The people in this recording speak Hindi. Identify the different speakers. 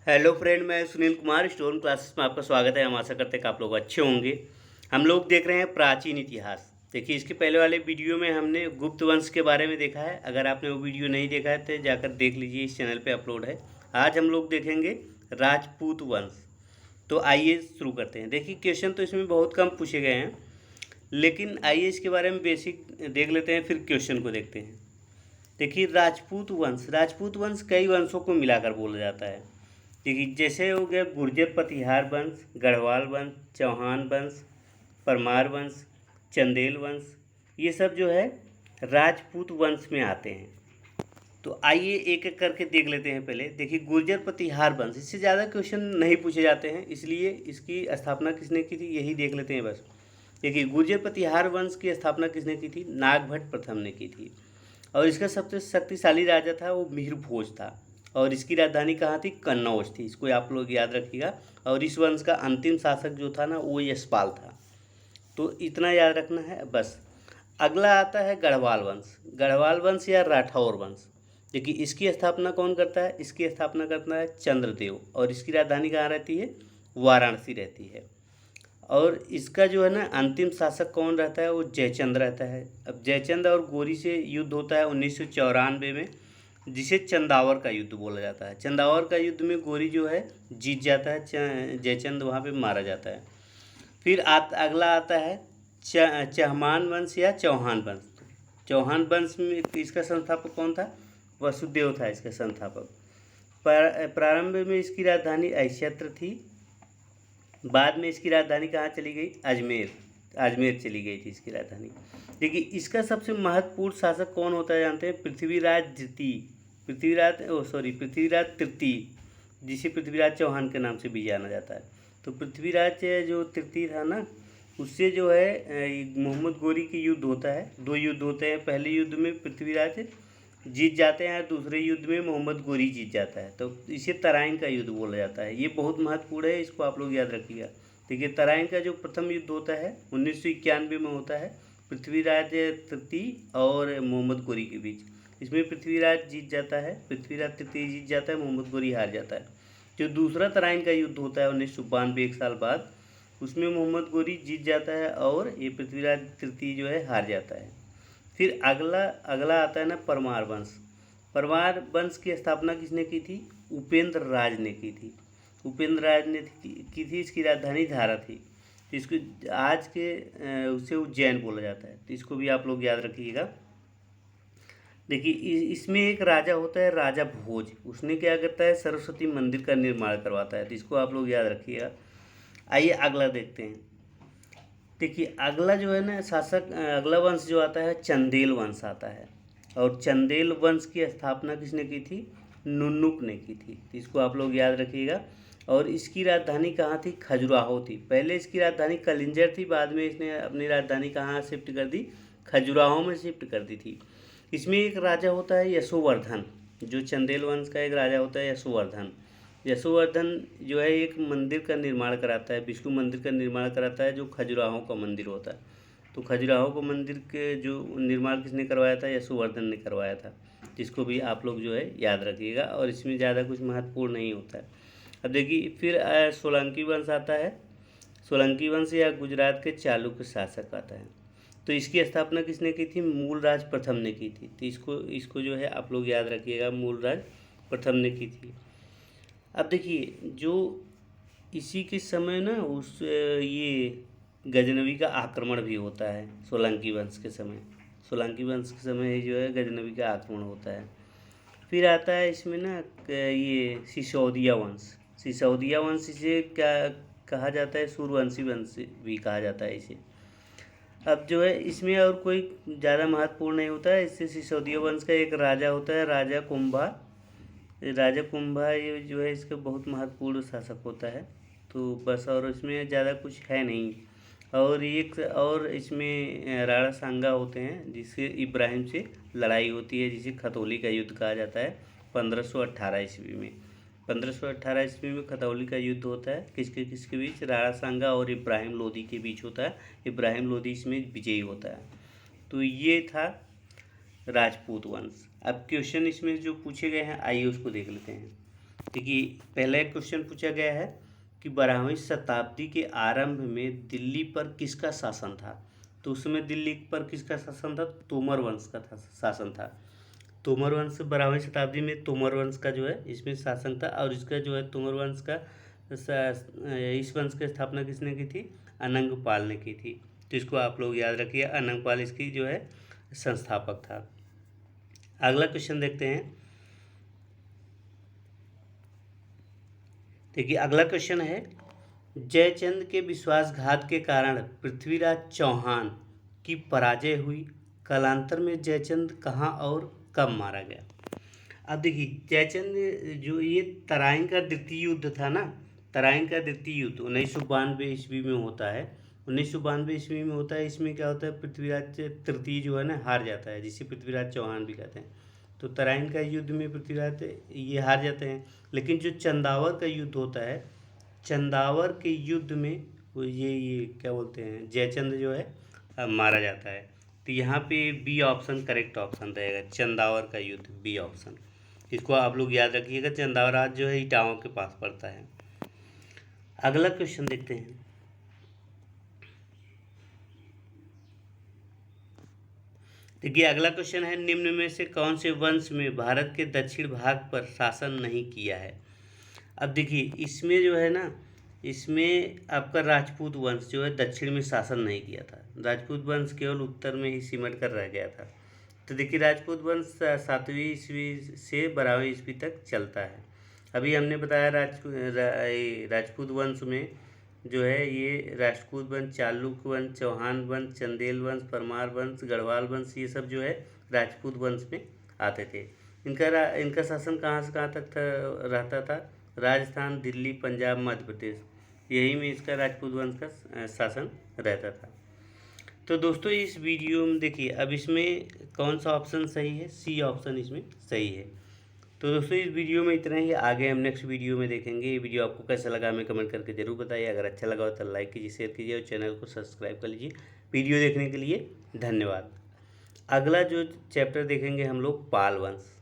Speaker 1: हेलो फ्रेंड, मैं सुनील कुमार स्टोन क्लासेस में आपका स्वागत है। हम आशा करते हैं कि आप लोग अच्छे होंगे। हम लोग देख रहे हैं प्राचीन इतिहास। देखिए, इसके पहले वाले वीडियो में हमने गुप्त वंश के बारे में देखा है। अगर आपने वो वीडियो नहीं देखा है तो जाकर देख लीजिए, इस चैनल पे अपलोड है। आज हम लोग देखेंगे राजपूत वंश। तो आइए शुरू करते हैं। देखिए, क्वेश्चन तो इसमें बहुत कम पूछे गए हैं, लेकिन आइए इसके बारे में बेसिक देख लेते हैं, फिर क्वेश्चन को देखते हैं। देखिए, राजपूत वंश कई वंशों को मिलाकर बोला जाता है। देखिए, जैसे हो गया गुर्जर प्रतिहार वंश, गढ़वाल वंश, चौहान वंश, परमार वंश, चंदेल वंश, ये सब जो है राजपूत वंश में आते हैं। तो आइए एक एक करके देख लेते हैं। पहले देखिए, गुर्जर प्रतिहार वंश, इससे ज़्यादा क्वेश्चन नहीं पूछे जाते हैं, इसलिए इसकी स्थापना किसने की थी यही देख लेते हैं बस। देखिए, गुर्जर प्रतिहार वंश की स्थापना किसने की थी? नागभट्ट प्रथम ने की थी। और इसका सबसे शक्तिशाली राजा था वो मिहिर भोज था। और इसकी राजधानी कहाँ थी? कन्नौज थी। इसको आप लोग याद रखिएगा। और इस वंश का अंतिम शासक जो था ना, वो यशपाल था। तो इतना याद रखना है बस। अगला आता है गढ़वाल वंश। गढ़वाल वंश या राठौर वंश। देखिए, इसकी स्थापना कौन करता है? इसकी स्थापना करता है चंद्रदेव। और इसकी राजधानी कहाँ रहती है? वाराणसी रहती है। और इसका जो है ना अंतिम शासक कौन रहता है? वो जयचंद रहता है। अब जयचंद और गोरी से युद्ध होता है 1994 में, जिसे चंदावर का युद्ध बोला जाता है। चंदावर का युद्ध में गोरी जो है जीत जाता है, जयचंद वहाँ पे मारा जाता है। फिर अगला आता है चहमान वंश या चौहान वंश। चौहान वंश में इसका संस्थापक कौन था? वसुदेव था इसका संस्थापक। प्रारंभ में इसकी राजधानी अहिष्यत्र थी। बाद में इसकी राजधानी कहाँ चली गई? अजमेर चली गई थी इसकी राजधानी। देखिए, इसका सबसे महत्वपूर्ण शासक कौन होता है जानते हैं? पृथ्वीराज तृतीय, जिसे पृथ्वीराज चौहान के नाम से भी जाना जाता है। तो पृथ्वीराज जो तृतीय था ना, उससे जो है मोहम्मद गोरी की युद्ध होता है। दो युद्ध होते हैं। पहले युद्ध में पृथ्वीराज जीत जाते हैं, दूसरे युद्ध में मोहम्मद गोरी जीत जाता है। तो इसे तराइन का युद्ध बोला जाता है। ये बहुत महत्वपूर्ण है, इसको आप लोग याद रखिएगा। देखिए, तराइन का जो प्रथम युद्ध होता है 1991 में होता है, पृथ्वीराज तृतीय और मोहम्मद गोरी के बीच। इसमें पृथ्वीराज जीत जाता है, पृथ्वीराज तृतीय जीत जाता है, मोहम्मद गोरी हार जाता है। जो दूसरा तराइन का युद्ध होता है 1992 एक साल बाद, उसमें मोहम्मद गोरी जीत जाता है और ये पृथ्वीराज तृतीय जो है हार जाता है। फिर अगला अगला आता है ना परमार वंश। परमार वंश की स्थापना किसने की थी? उपेंद्र राज ने की थी। उपेंद्र राज ने की थी। इसकी राजधानी धारा थी। तो इसको आज के उसे उज्जैन बोला जाता है। तो इसको भी आप लोग याद रखिएगा। देखिए, इसमें एक राजा होता है राजा भोज। उसने क्या करता है? सरस्वती मंदिर का निर्माण करवाता है। तो इसको आप लोग याद रखिएगा। आइए अगला देखते हैं। देखिए, अगला जो है ना शासक, अगला वंश जो आता है चंदेल वंश आता है। और चंदेल वंश की स्थापना किसने की थी? नुन्नुक ने की थी। तो इसको आप लोग याद रखिएगा। और इसकी राजधानी कहाँ थी? खजुराहो थी। पहले इसकी राजधानी कलिंजर थी, बाद में इसने अपनी राजधानी कहाँ शिफ्ट कर दी? खजुराहो में शिफ्ट कर दी थी। इसमें एक राजा होता है यशोवर्धन। जो चंदेल वंश का एक राजा होता है यशोवर्धन। यशोवर्धन जो है एक मंदिर का निर्माण कराता है, विष्णु मंदिर का निर्माण कराता है, जो खजुराहो का मंदिर होता है। तो खजुराहो को मंदिर के जो निर्माण किसने करवाया था? यशोवर्धन ने करवाया था। जिसको भी आप लोग जो है याद रखिएगा। और इसमें ज़्यादा कुछ महत्वपूर्ण नहीं होता है। अब देखिए, फिर सोलंकी वंश आता है। सोलंकी वंश या गुजरात के चालुक्य शासक आता है। तो इसकी स्थापना किसने की थी? मूलराज प्रथम ने की थी। तो इसको जो है आप लोग याद रखिएगा, मूलराज प्रथम ने की थी। अब देखिए, जो इसी के समय ना ये गजनवी का आक्रमण भी होता है सोलंकी वंश के समय। सोलंकी वंश के समय ही जो है गजनवी का आक्रमण होता है। फिर आता है इसमें ना ये सिसोदिया वंश। सिसोदिया वंश इसे क्या कहा जाता है? सूर्यवंशी वंश भी कहा जाता है इसे। अब जो है इसमें और कोई ज़्यादा महत्वपूर्ण नहीं होता है। इससे सिसोदिया वंश का एक राजा होता है राजा कुंभा। राजा कुंभा ये जो है इसका बहुत महत्वपूर्ण शासक होता है। तो बस, और इसमें ज़्यादा कुछ है नहीं। और एक और इसमें राणा सांगा होते हैं, जिससे इब्राहिम से लड़ाई होती है, जिसे खतौली का युद्ध कहा जाता है 1518 ईस्वी में। 1518 ईस्वी में खतौली का युद्ध होता है। किसके किसके बीच? राणा सांगा और इब्राहिम लोदी के बीच होता है। इब्राहिम लोदी इसमें विजयी होता है। तो ये था राजपूत वंश। अब क्वेश्चन इसमें जो पूछे गए हैं, आइए उसको देख लेते हैं। देखिए पहला एक क्वेश्चन पूछा गया है कि 12वीं शताब्दी के आरंभ में दिल्ली पर किसका शासन था। तो उस समय दिल्ली पर किसका शासन था, तोमर वंश का शासन था। तोमर वंश 12वीं शताब्दी में तोमर वंश का जो है इसमें शासन था। और इसका जो है तोमर वंश का इस वंश की स्थापना किसने की थी, अनंगपाल ने की थी। तो इसको आप लोग याद रखिए, अनंगपाल इसकी जो है संस्थापक था। अगला क्वेश्चन देखते हैं। देखिए अगला क्वेश्चन है, जयचंद के विश्वासघात के कारण पृथ्वीराज चौहान की पराजय हुई। कालांतर में जयचंद कहाँ और कब मारा गया। अब देखिए जयचंद जो ये तराइन का द्वितीय युद्ध था ना, तराइन का द्वितीय युद्ध 1992 ईस्वी में होता है। 1992 ईस्वी में होता है। इसमें क्या होता है, पृथ्वीराज तृतीय जो है ना हार जाता है, जिसे पृथ्वीराज चौहान भी कहते हैं। तो तराइन का युद्ध में पृथ्वीराज ये हार जाते हैं। लेकिन जो चंदावर का युद्ध होता है, चंदावर के युद्ध में वो ये क्या बोलते हैं, जयचंद जो है मारा जाता है। तो यहाँ पे बी ऑप्शन करेक्ट ऑप्शन रहेगा, चंदावर का युद्ध, बी ऑप्शन। इसको आप लोग याद रखिएगा। चंदावर आज जो है इटावा के पास पड़ता है। अगला क्वेश्चन देखते हैं। देखिए अगला क्वेश्चन है, निम्न में से कौन से वंश में भारत के दक्षिण भाग पर शासन नहीं किया है। अब देखिए इसमें जो है ना, इसमें आपका राजपूत वंश जो है दक्षिण में शासन नहीं किया था। राजपूत वंश केवल उत्तर में ही सिमट कर रह गया था। तो देखिए राजपूत वंश 7वीं ईस्वी से 12वीं ईस्वी तक चलता है। अभी हमने बताया राजपूत वंश में जो है ये राष्ट्रकूट वंश, चालुक्य वंश, चौहान वंश, चंदेल वंश, परमार वंश, गढ़वाल वंश, ये सब जो है राजपूत वंश में आते थे। इनका शासन कहाँ से कहाँ तक रहता था, राजस्थान, दिल्ली, पंजाब, मध्य प्रदेश, यही में इसका राजपूत वंश का शासन रहता था। तो दोस्तों इस वीडियो में देखिए अब इसमें कौन सा ऑप्शन सही है, सी ऑप्शन इसमें सही है। तो दोस्तों इस वीडियो में इतना ही। आगे हम नेक्स्ट वीडियो में देखेंगे। ये वीडियो आपको कैसा लगा हमें कमेंट करके जरूर बताइए। अगर अच्छा लगा हो तो लाइक कीजिए, शेयर कीजिए और चैनल को सब्सक्राइब कर लीजिए। वीडियो देखने के लिए धन्यवाद। अगला जो चैप्टर देखेंगे हम लोग पाल वंश।